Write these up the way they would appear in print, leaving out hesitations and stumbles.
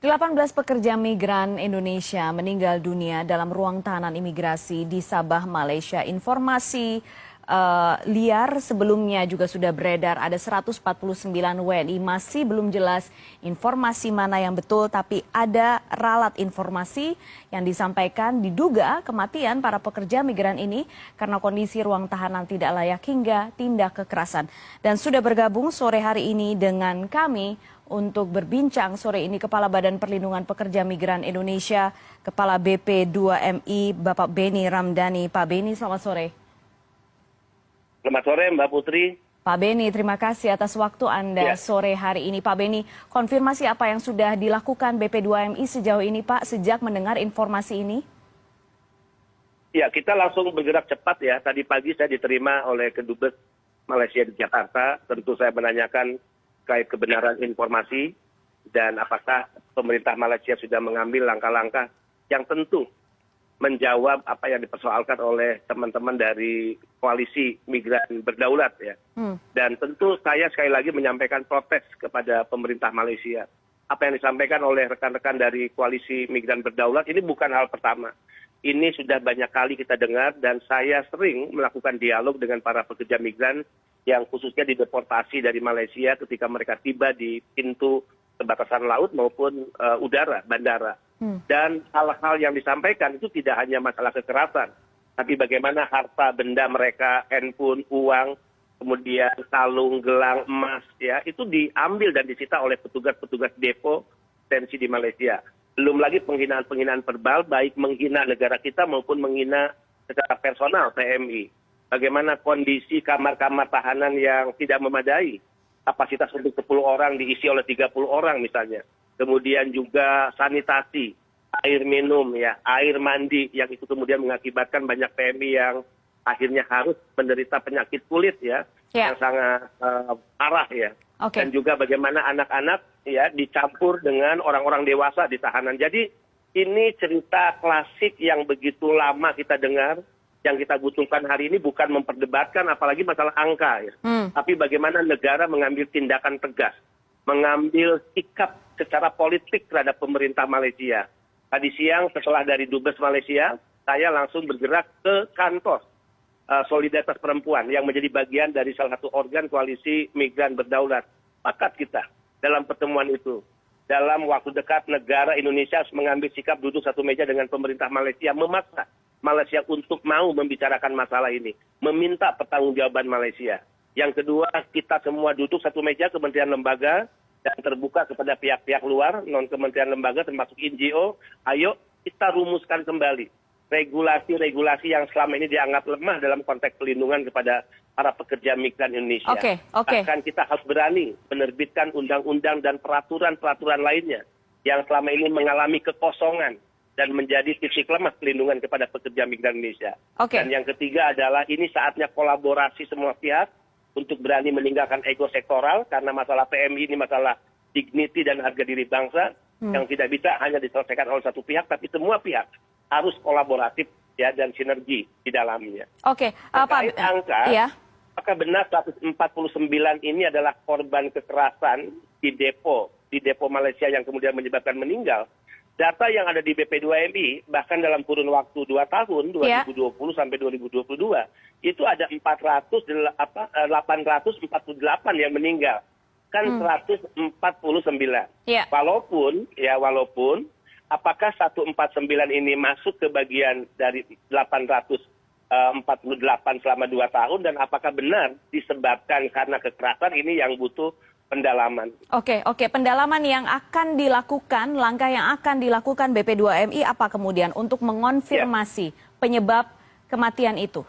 18 pekerja migran Indonesia meninggal dunia dalam ruang tahanan imigrasi di Sabah, Malaysia. Informasi liar sebelumnya juga sudah beredar. Ada 149 WNI, masih belum jelas informasi mana yang betul, tapi ada ralat informasi yang disampaikan diduga kematian para pekerja migran ini karena kondisi ruang tahanan tidak layak hingga tindak kekerasan. Dan sudah bergabung sore hari ini dengan kami untuk berbincang sore ini Kepala Badan Perlindungan Pekerja Migran Indonesia, Kepala BP2MI, Bapak Beni Ramdhani. Pak Beni, selamat sore. Selamat sore Mbak Putri. Pak Beni, terima kasih atas waktu Anda sore hari ini. Pak Beni, konfirmasi apa yang sudah dilakukan BP2MI sejauh ini Pak, sejak mendengar informasi ini? Ya, kita langsung bergerak cepat ya. Tadi pagi saya diterima oleh Kedubes Malaysia di Jakarta. Tentu saya menanyakan terkait kebenaran informasi dan apakah pemerintah Malaysia sudah mengambil langkah-langkah yang tentu menjawab apa yang dipersoalkan oleh teman-teman dari koalisi migran berdaulat ya. Dan tentu saya sekali lagi menyampaikan protes kepada pemerintah Malaysia. Apa yang disampaikan oleh rekan-rekan dari koalisi migran berdaulat ini bukan hal pertama. Ini sudah banyak kali kita dengar dan saya sering melakukan dialog dengan para pekerja migran yang khususnya dideportasi dari Malaysia ketika mereka tiba di pintu perbatasan laut maupun udara, bandara. Dan hal-hal yang disampaikan itu tidak hanya masalah kekerasan, tapi bagaimana harta benda mereka, handphone, uang, kemudian kalung, gelang, emas, ya itu diambil dan disita oleh petugas-petugas depo tensi di Malaysia. Belum lagi penghinaan-penghinaan verbal, baik menghina negara kita maupun menghina secara personal PMI. Bagaimana kondisi kamar-kamar tahanan yang tidak memadai. Kapasitas untuk 10 orang diisi oleh 30 orang misalnya. Kemudian juga sanitasi, air minum, ya, air mandi yang itu kemudian mengakibatkan banyak PMI yang akhirnya harus menderita penyakit kulit ya, yang sangat parah ya. Dan juga bagaimana anak-anak ya dicampur dengan orang-orang dewasa di tahanan. Jadi ini cerita klasik yang begitu lama kita dengar. Yang kita butuhkan hari ini bukan memperdebatkan apalagi masalah angka ya. Tapi bagaimana negara mengambil tindakan tegas, mengambil sikap secara politik terhadap pemerintah Malaysia. Tadi siang setelah dari Dubes Malaysia, saya langsung bergerak ke kantor Solidaritas Perempuan yang menjadi bagian dari salah satu organ koalisi migran berdaulat. Sepakat kita dalam pertemuan itu. Dalam waktu dekat negara Indonesia harus mengambil sikap duduk satu meja dengan pemerintah Malaysia, memaksa Malaysia untuk mau membicarakan masalah ini, meminta pertanggungjawaban Malaysia. Yang kedua, kita semua duduk satu meja kementerian lembaga dan terbuka kepada pihak-pihak luar, non-kementerian lembaga termasuk NGO, ayo kita rumuskan kembali regulasi-regulasi yang selama ini dianggap lemah dalam konteks pelindungan kepada para pekerja migran Indonesia. Bahkan kita harus berani menerbitkan undang-undang dan peraturan-peraturan lainnya yang selama ini mengalami kekosongan dan menjadi titik lemah pelindungan kepada pekerja migran Indonesia. Dan yang ketiga adalah ini saatnya kolaborasi semua pihak untuk berani meninggalkan ego sektoral karena masalah PMI ini masalah dignity dan harga diri bangsa yang tidak bisa hanya diselesaikan oleh satu pihak, tapi semua pihak harus kolaboratif ya dan sinergi di dalamnya. Terkait angka, apakah benar 149 ini adalah korban kekerasan di depo Malaysia yang kemudian menyebabkan meninggal? Data yang ada di BP2MI, bahkan dalam kurun waktu 2 tahun, 2020 sampai 2022, itu ada 848 yang meninggal. Kan 149. Walaupun, apakah 149 ini masuk ke bagian dari 848 selama 2 tahun, dan apakah benar disebabkan karena kekerasan ini yang butuh pendalaman. Pendalaman yang akan dilakukan, langkah yang akan dilakukan BP2MI apa kemudian untuk mengonfirmasi penyebab kematian itu?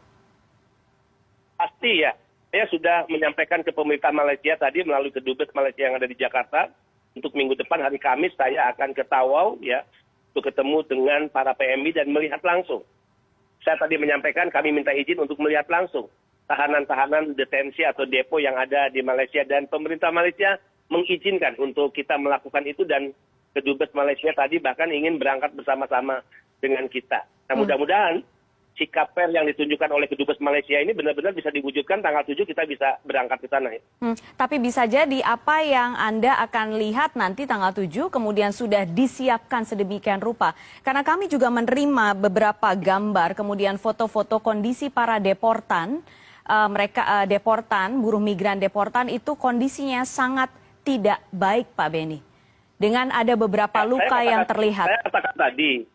Pasti ya, saya sudah menyampaikan ke pemerintah Malaysia tadi melalui Kedubes Malaysia yang ada di Jakarta, untuk minggu depan hari Kamis saya akan ke Tawau ya, untuk ketemu dengan para PMI dan melihat langsung. Saya tadi menyampaikan kami minta izin untuk melihat langsung tahanan-tahanan detensi atau depo yang ada di Malaysia, dan pemerintah Malaysia mengizinkan untuk kita melakukan itu, dan Kedubes Malaysia tadi bahkan ingin berangkat bersama-sama dengan kita. Nah, mudah-mudahan sikap fair yang ditunjukkan oleh Kedubes Malaysia ini benar-benar bisa diwujudkan tanggal 7 kita bisa berangkat ke sana. Ya. Tapi bisa jadi apa yang Anda akan lihat nanti tanggal 7 kemudian sudah disiapkan sedemikian rupa. Karena kami juga menerima beberapa gambar, kemudian foto-foto kondisi para deportan, buruh migran deportan itu kondisinya sangat tidak baik, Pak Beni. Dengan ada beberapa luka yang terlihat.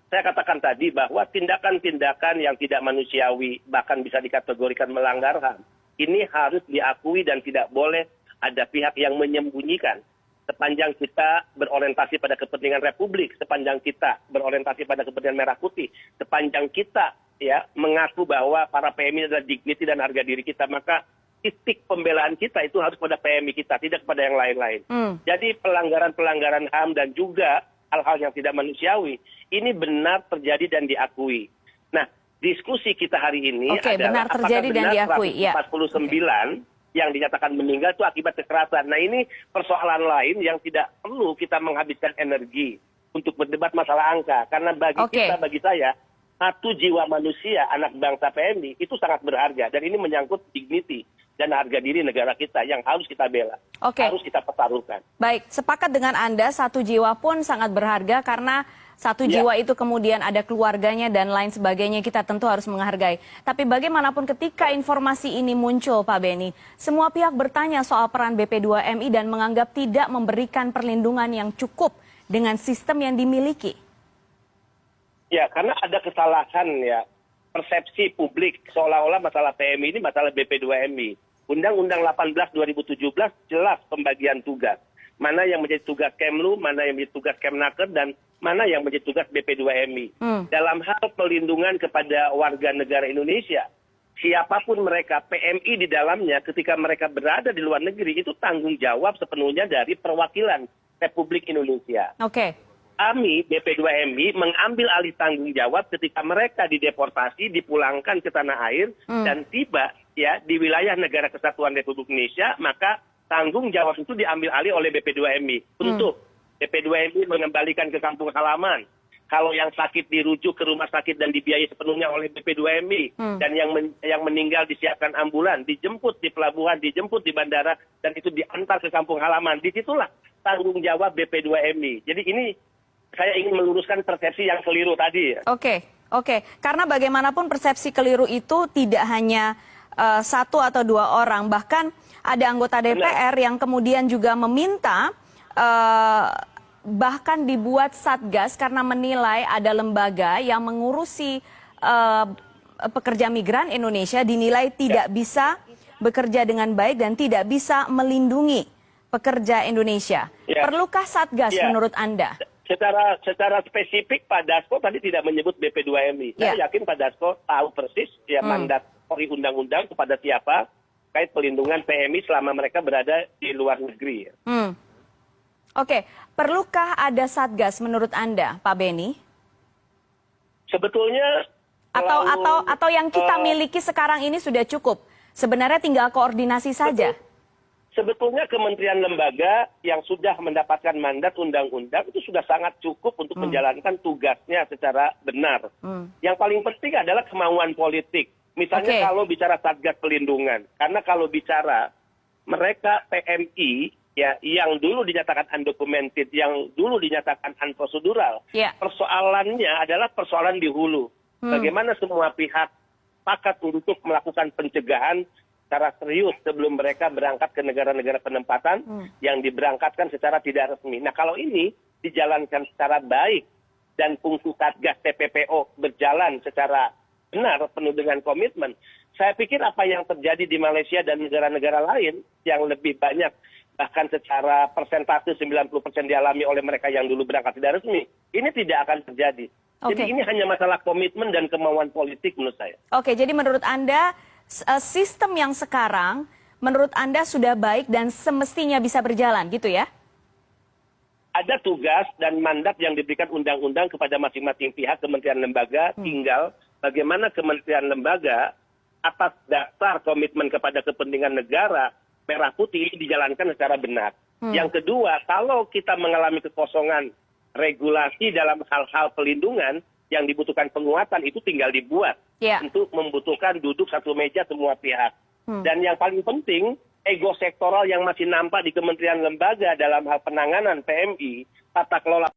Saya katakan tadi bahwa tindakan-tindakan yang tidak manusiawi bahkan bisa dikategorikan melanggar HAM ini harus diakui dan tidak boleh ada pihak yang menyembunyikan. Sepanjang kita berorientasi pada kepentingan Republik, sepanjang kita berorientasi pada kepentingan Merah Putih, sepanjang kita ya mengaku bahwa para PMI adalah dignity dan harga diri kita, maka titik pembelaan kita itu harus pada PMI kita, tidak pada yang lain-lain. Jadi pelanggaran-pelanggaran HAM dan juga hal-hal yang tidak manusiawi, ini benar terjadi dan diakui. Nah, diskusi kita hari ini adalah benar terjadi dan diakui. 149 yang dinyatakan meninggal itu akibat kekerasan. Nah, ini persoalan lain yang tidak perlu kita menghabiskan energi untuk berdebat masalah angka. Karena bagi saya, satu jiwa manusia, anak bangsa PMI, itu sangat berharga. Dan ini menyangkut dignity dan harga diri negara kita yang harus kita bela, harus kita pertaruhkan. Baik, sepakat dengan Anda, satu jiwa pun sangat berharga karena satu jiwa itu kemudian ada keluarganya dan lain sebagainya, kita tentu harus menghargai. Tapi bagaimanapun ketika informasi ini muncul, Pak Beni, semua pihak bertanya soal peran BP2MI dan menganggap tidak memberikan perlindungan yang cukup dengan sistem yang dimiliki. Ya, karena ada kesalahan ya, persepsi publik seolah-olah masalah PMI ini masalah BP2MI. Undang-Undang 18 2017 jelas pembagian tugas. Mana yang menjadi tugas Kemlu, mana yang menjadi tugas Kemnaker, dan mana yang menjadi tugas BP2MI. Dalam hal pelindungan kepada warga negara Indonesia, siapapun mereka, PMI di dalamnya ketika mereka berada di luar negeri, itu tanggung jawab sepenuhnya dari perwakilan Republik Indonesia. Kami, BP2MI, mengambil alih tanggung jawab ketika mereka dideportasi, dipulangkan ke tanah air, dan tiba ya di wilayah negara kesatuan Republik Indonesia, maka tanggung jawab itu diambil alih oleh BP2MI. Untuk BP2MI mengembalikan ke kampung halaman. Kalau yang sakit dirujuk ke rumah sakit dan dibiayai sepenuhnya oleh BP2MI. Dan yang meninggal disiapkan ambulan, dijemput di pelabuhan, dijemput di bandara, dan itu diantar ke kampung halaman. Disitulah tanggung jawab BP2MI. Jadi ini saya ingin meluruskan persepsi yang keliru tadi. Ya. Oke. Karena bagaimanapun persepsi keliru itu tidak hanya satu atau dua orang. Bahkan ada anggota DPR yang kemudian juga meminta bahkan dibuat satgas karena menilai ada lembaga yang mengurusi pekerja migran Indonesia dinilai tidak bisa bekerja dengan baik dan tidak bisa melindungi pekerja Indonesia. Perlukah satgas menurut Anda? Secara spesifik Pak Dasko tadi tidak menyebut BP2MI. Saya yakin Pak Dasko tahu persis ya mandat Polri undang-undang kepada siapa terkait pelindungan PMI selama mereka berada di luar negeri. Perlukah ada satgas menurut Anda, Pak Beni? Sebetulnya atau yang kita miliki sekarang ini sudah cukup. Sebenarnya tinggal koordinasi saja. Sebetulnya kementerian lembaga yang sudah mendapatkan mandat undang-undang itu sudah sangat cukup untuk menjalankan tugasnya secara benar. Yang paling penting adalah kemauan politik. Misalnya kalau bicara Satgas Pelindungan. Karena kalau bicara mereka PMI ya yang dulu dinyatakan undocumented, yang dulu dinyatakan unprocedural. Persoalannya adalah persoalan di hulu. Bagaimana semua pihak sepakat untuk melakukan pencegahan secara serius sebelum mereka berangkat ke negara-negara penempatan yang diberangkatkan secara tidak resmi. Nah, kalau ini dijalankan secara baik dan fungsi Satgas TPPO berjalan secara benar penuh dengan komitmen, saya pikir apa yang terjadi di Malaysia dan negara-negara lain yang lebih banyak bahkan secara persentase 90% dialami oleh mereka yang dulu berangkat tidak resmi, ini tidak akan terjadi. Jadi ini hanya masalah komitmen dan kemauan politik menurut saya. Jadi menurut Anda sistem yang sekarang menurut Anda sudah baik dan semestinya bisa berjalan gitu ya? Ada tugas dan mandat yang diberikan undang-undang kepada masing-masing pihak kementerian lembaga, tinggal bagaimana kementerian lembaga atas dasar komitmen kepada kepentingan negara Merah Putih ini dijalankan secara benar. Yang kedua, kalau kita mengalami kekosongan regulasi dalam hal-hal pelindungan, yang dibutuhkan penguatan itu tinggal dibuat. Ya. Untuk membutuhkan duduk satu meja semua pihak. Dan yang paling penting, ego sektoral yang masih nampak di kementerian lembaga dalam hal penanganan PMI, tata kelola